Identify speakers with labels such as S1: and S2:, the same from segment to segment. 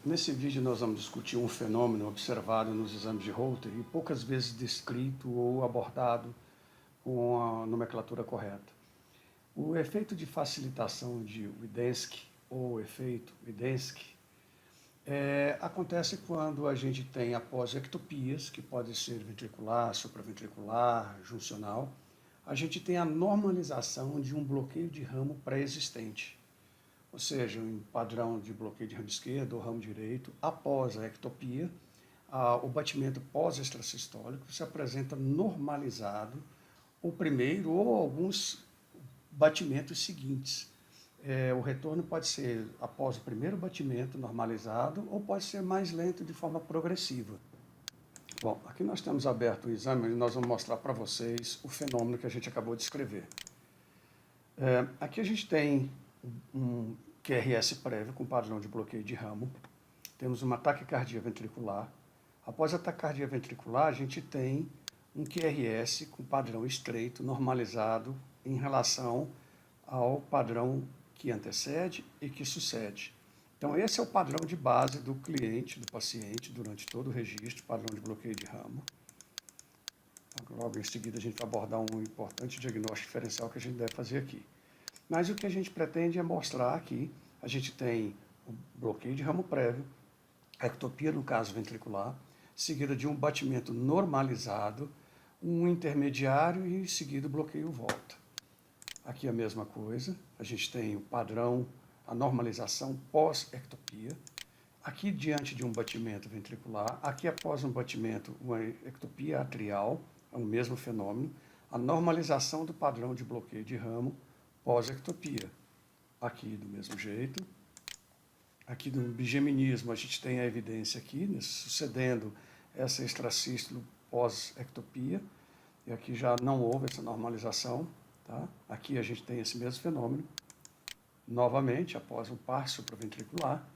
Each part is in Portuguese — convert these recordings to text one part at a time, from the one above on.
S1: Nesse vídeo nós vamos discutir um fenômeno observado nos exames de Holter e poucas vezes descrito ou abordado com a nomenclatura correta. O efeito de facilitação de Widensky, ou efeito Widensky, acontece quando a gente tem, após ectopias, que pode ser ventricular, supraventricular, juncional, a gente tem a normalização de um bloqueio de ramo pré-existente. Ou seja, um padrão de bloqueio de ramo esquerdo ou ramo direito, após a ectopia, o batimento pós-extrasistólico se apresenta normalizado, o primeiro ou alguns batimentos seguintes. O retorno pode ser após o primeiro batimento normalizado ou pode ser mais lento de forma progressiva. Bom, aqui nós temos aberto o exame e nós vamos mostrar para vocês o fenômeno que a gente acabou de escrever. Aqui a gente tem um QRS prévio com padrão de bloqueio de ramo. Temos uma taquicardia ventricular. Após a taquicardia ventricular, a gente tem um QRS com padrão estreito, normalizado em relação ao padrão que antecede e que sucede. Então, esse é o padrão de base do cliente, do paciente, durante todo o registro, padrão de bloqueio de ramo. Logo em seguida, a gente vai abordar um importante diagnóstico diferencial que a gente deve fazer aqui. Mas o que a gente pretende é mostrar aqui, a gente tem o bloqueio de ramo prévio, a ectopia no caso ventricular, seguida de um batimento normalizado, um intermediário e em seguida o bloqueio volta. Aqui a mesma coisa, a gente tem o padrão, a normalização pós-ectopia. Aqui diante de um batimento ventricular, aqui após um batimento, uma ectopia atrial, é o mesmo fenômeno, a normalização do padrão de bloqueio de ramo pós-ectopia. Aqui do mesmo jeito. Aqui no bigeminismo a gente tem a evidência aqui, sucedendo essa extracístolo pós-ectopia, e aqui já não houve essa normalização. Tá? Aqui a gente tem esse mesmo fenômeno, novamente após um par supraventricular,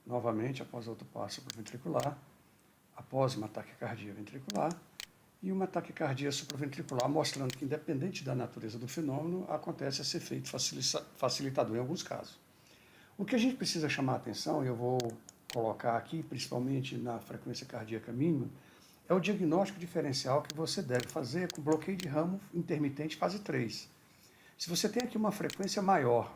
S1: novamente após outro par supraventricular, após uma taquicardia ventricular, e uma taquicardia supraventricular, mostrando que, independente da natureza do fenômeno, acontece esse efeito facilitador em alguns casos. O que a gente precisa chamar a atenção, e eu vou colocar aqui, principalmente na frequência cardíaca mínima, é o diagnóstico diferencial que você deve fazer com bloqueio de ramo intermitente fase 3. Se você tem aqui uma frequência maior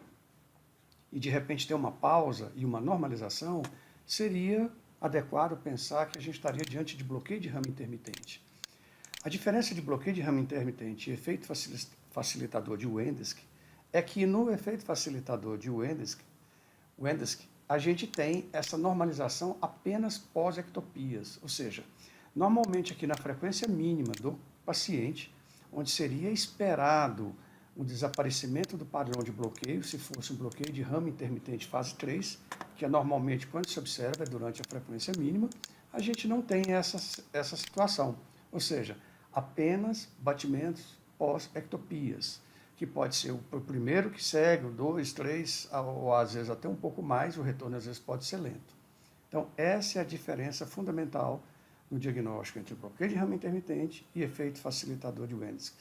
S1: e de repente tem uma pausa e uma normalização, seria adequado pensar que a gente estaria diante de bloqueio de ramo intermitente. A diferença de bloqueio de ramo intermitente e efeito facilitador de Widensky é que no efeito facilitador de Widensky, a gente tem essa normalização apenas pós-ectopias, ou seja, normalmente aqui na frequência mínima do paciente, onde seria esperado o desaparecimento do padrão de bloqueio, se fosse um bloqueio de ramo intermitente fase 3, que é normalmente quando se observa durante a frequência mínima, a gente não tem essa situação, ou seja, apenas batimentos pós-ectopias, que pode ser o primeiro que segue, o 2, 3, ou às vezes até um pouco mais, o retorno às vezes pode ser lento. Então, essa é a diferença fundamental no diagnóstico entre bloqueio de ramo intermitente e efeito facilitador de Widensky.